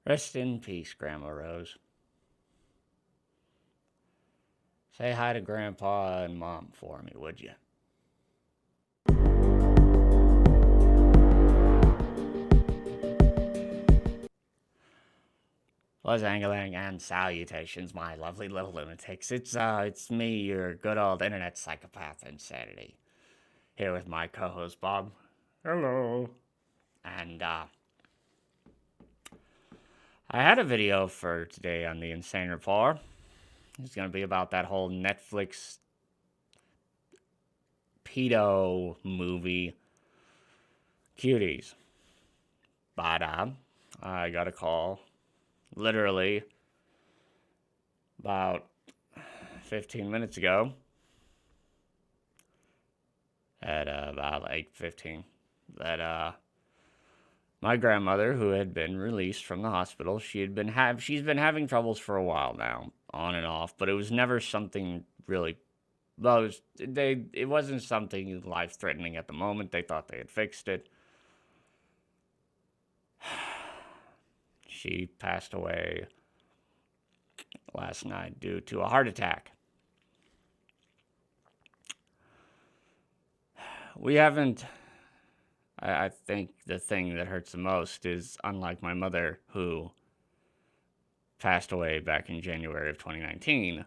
Rest in peace, Grandma Rose. Say hi to Grandpa and Mom for me, would you? Was angling and salutations, my lovely little lunatics. It's me, your good old internet psychopath Insanity, here with my co-host Bob. Hello. And I had a video for today on the Insane Report. It's gonna be about that whole Netflix pedo movie, Cuties. But I got a call, literally about 15 minutes ago, at about 8:15, that my grandmother, who had been released from the hospital, she's been having troubles for a while now, on and off, but it was never something really. Well, it wasn't something life threatening at the moment. They thought they had fixed it. She passed away last night due to a heart attack. We haven't. I think the thing that hurts the most is, unlike my mother, who passed away back in January of 2019,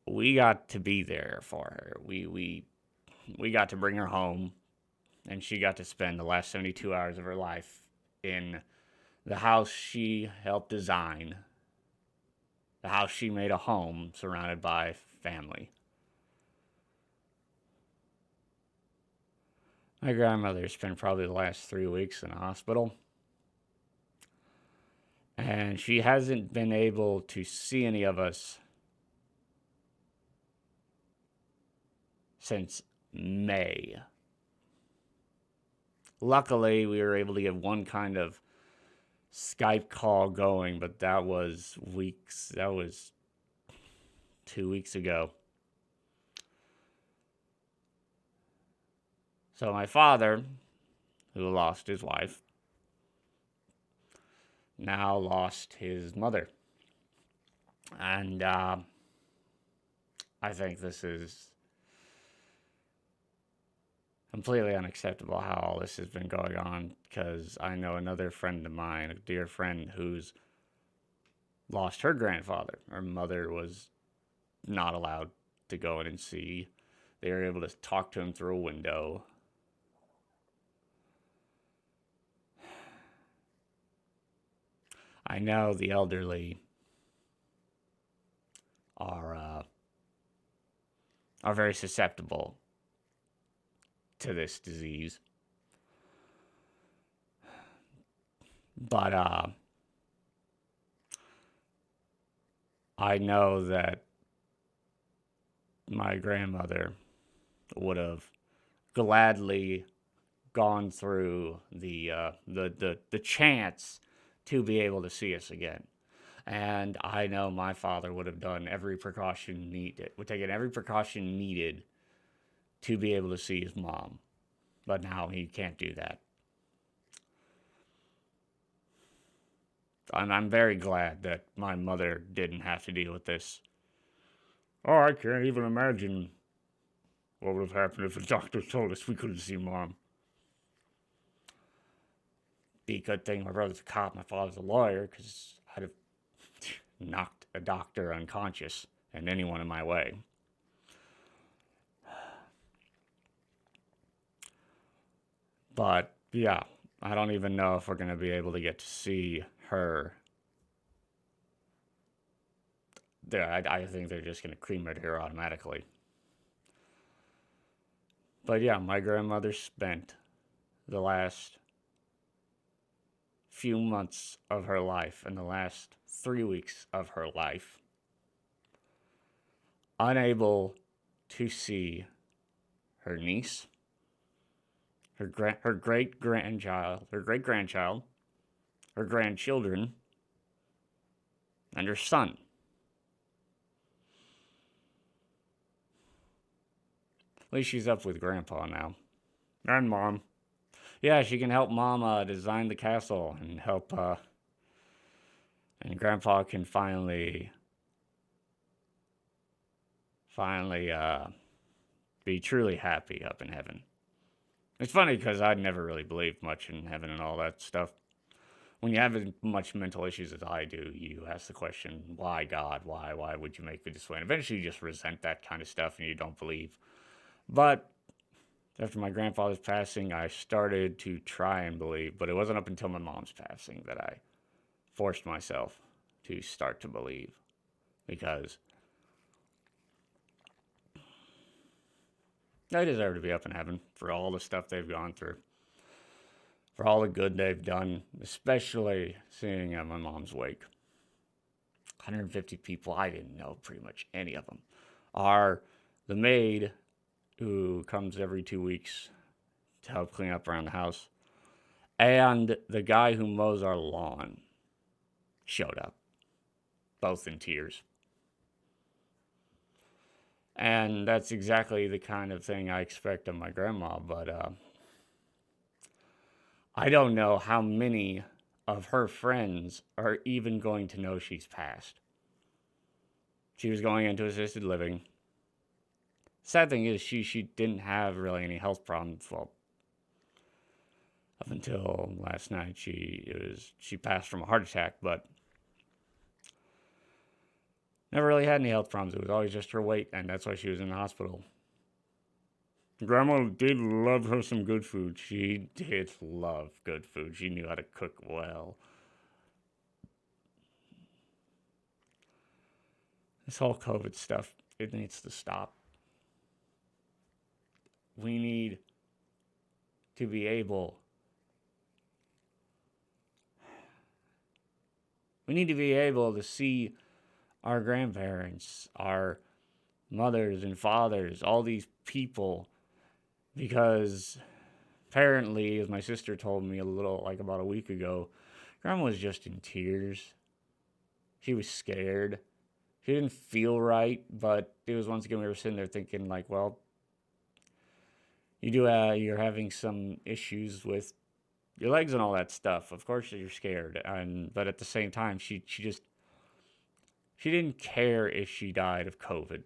we got to be there for her. We got to bring her home, and she got to spend the last 72 hours of her life in the house she helped design, the house she made a home surrounded by family. My grandmother spent probably the last 3 weeks in the hospital, and she hasn't been able to see any of us since May. Luckily, we were able to get one kind of Skype call going, but that was 2 weeks ago. So my father, who lost his wife, now lost his mother. And I think this is completely unacceptable how all this has been going on, because I know another friend of mine, a dear friend, who's lost her grandfather. Her mother was not allowed to go in and see. They were able to talk to him through a window. I know the elderly are very susceptible to this disease, but I know that my grandmother would have gladly gone through the chance to be able to see us again. And I know my father would have done every precaution needed, would taken every precaution needed to be able to see his mom. But now he can't do that. And I'm very glad that my mother didn't have to deal with this. Oh, I can't even imagine what would have happened if the doctor told us we couldn't see Mom. Be a good thing my brother's a cop, my father's a lawyer, because I'd have knocked a doctor unconscious and anyone in my way. But yeah, I don't even know if we're going to be able to get to see her. I think they're just going to cremate her automatically. But yeah, my grandmother spent the last few months of her life and the last 3 weeks of her life unable to see her niece, her great grandchild, her grandchildren, and her son. At least she's up with Grandpa now. And Mom. Yeah, she can help Mom design the castle and help And Grandpa can finally be truly happy up in heaven. It's funny because I'd never really believed much in heaven and all that stuff. When you have as much mental issues as I do, you ask the question, why God? Why would you make me this way? And eventually you just resent that kind of stuff and you don't believe. But after my grandfather's passing, I started to try and believe, but it wasn't up until my mom's passing that I forced myself to start to believe. Because they deserve to be up in heaven for all the stuff they've gone through, for all the good they've done, especially seeing at my mom's wake. 150 people, I didn't know pretty much any of them, are the maid who comes every 2 weeks to help clean up around the house, and the guy who mows our lawn showed up, both in tears. And that's exactly the kind of thing I expect of my grandma, but I don't know how many of her friends are even going to know she's passed. She was going into assisted living. Sad thing is, she didn't have really any health problems. Well, up until last night, she passed from a heart attack, but never really had any health problems. It was always just her weight, and that's why she was in the hospital. Grandma did love her some good food. She did love good food. She knew how to cook well. This whole COVID stuff, it needs to stop. We need to be able to see our grandparents, our mothers and fathers, all these people, because apparently, as my sister told me about a week ago, Grandma was just in tears. She was scared. She didn't feel right, but it was once again we were sitting there thinking well, you're having some issues with your legs and all that stuff. Of course you're scared, but at the same time she didn't care if she died of COVID,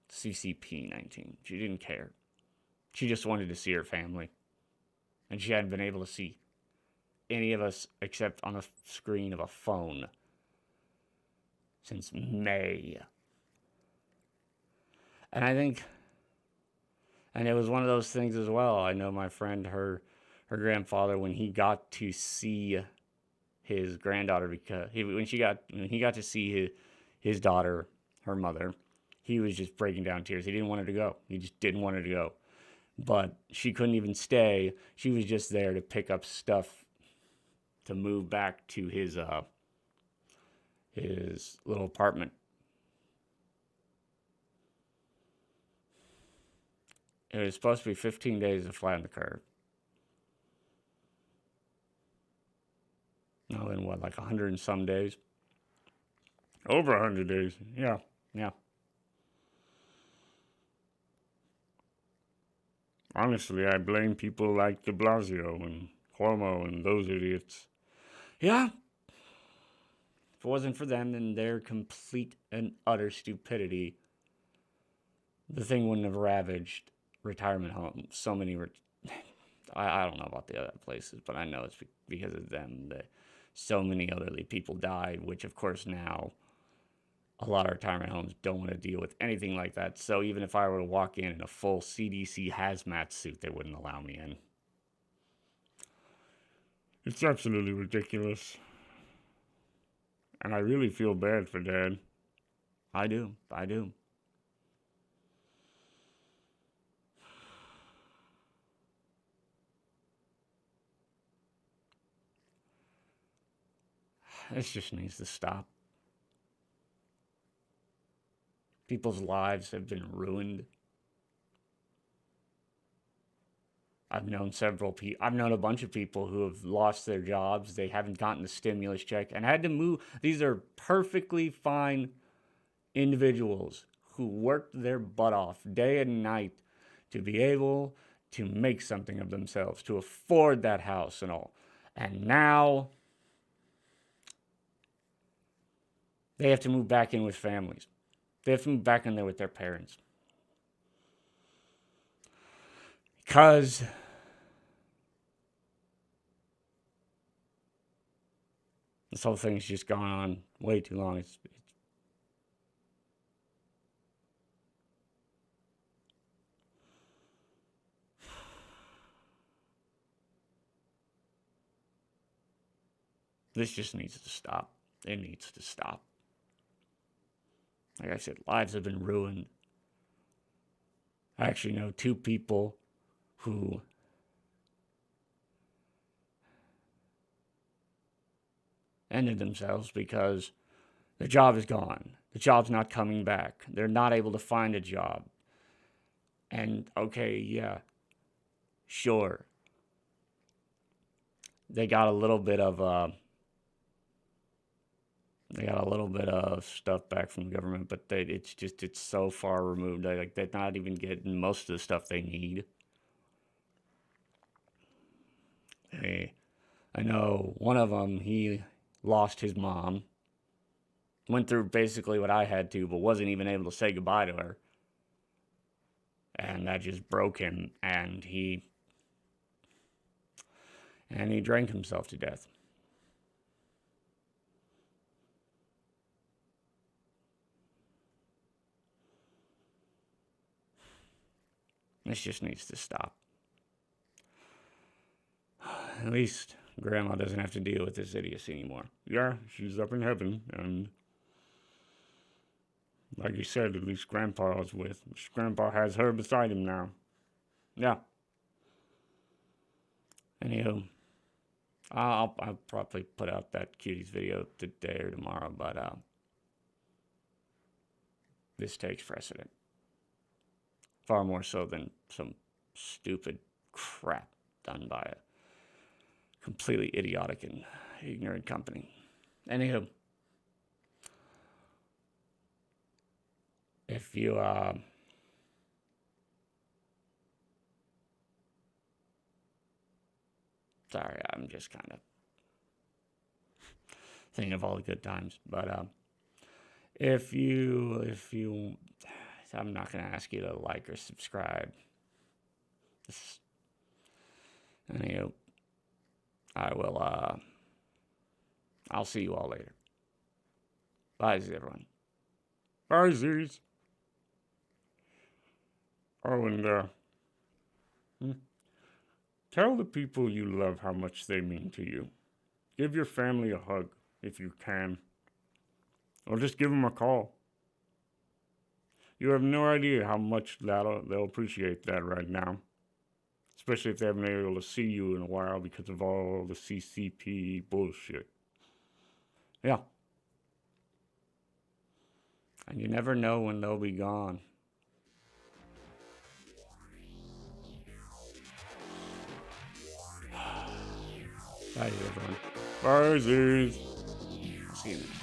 CCP-19. She didn't care. She just wanted to see her family, and she hadn't been able to see any of us except on the screen of a phone since May. And I think, and it was one of those things as well. I know my friend, her grandfather, when he got to see his granddaughter, because when he got to see his daughter, her mother, he was just breaking down tears. He didn't want her to go. He just didn't want her to go. But she couldn't even stay. She was just there to pick up stuff to move back to his little apartment. It was supposed to be 15 days to flatten the curve. No, then what, like 100 and some days? Over 100 days. Yeah. Honestly, I blame people like de Blasio and Cuomo and those idiots. Yeah. If it wasn't for them and their complete and utter stupidity, the thing wouldn't have ravaged retirement homes. So many, I don't know about the other places, but I know it's because of them that so many elderly people died, which of course now a lot of retirement homes don't want to deal with anything like that. So even if I were to walk in a full CDC hazmat suit, they wouldn't allow me in. It's absolutely ridiculous. And I really feel bad for Dad. I do. This just needs to stop. People's lives have been ruined. I've known a bunch of people who have lost their jobs. They haven't gotten the stimulus check and had to move. These are perfectly fine individuals who worked their butt off day and night to be able to make something of themselves, to afford that house and all. And now They have to move back in with families. They have to move back in there with their parents. Because this whole thing's just gone on way too long. This just needs to stop. It needs to stop. Like I said, lives have been ruined. I actually know two people who ended themselves because their job is gone. The job's not coming back. They're not able to find a job. And okay, yeah, sure. They got a little bit of stuff back from the government, but it's so far removed. They're not even getting most of the stuff they need. I know one of them, he lost his mom, went through basically what I had to, but wasn't even able to say goodbye to her. And that just broke him, and he drank himself to death. This just needs to stop. At least Grandma doesn't have to deal with this idiocy anymore. Yeah, she's up in heaven, and like you said, at least Grandpa has her beside him now. Yeah. Anywho, I'll probably put out that cuties video today or tomorrow, but this takes precedent. Far more so than some stupid crap done by a completely idiotic and ignorant company. Anywho, if you sorry, I'm just kind of thinking of all the good times, but if you I'm not gonna ask you to like or subscribe. Anyway, I will I'll see you all later. Bye, everyone. Bye, Z's. Oh, and tell the people you love how much they mean to you. Give your family a hug if you can. Or just give them a call. You have no idea how much they'll appreciate that right now. Especially if they haven't been able to see you in a while because of all the CCP bullshit. Yeah. And you never know when they'll be gone. Bye, everyone. Bye, Z's. See you next time.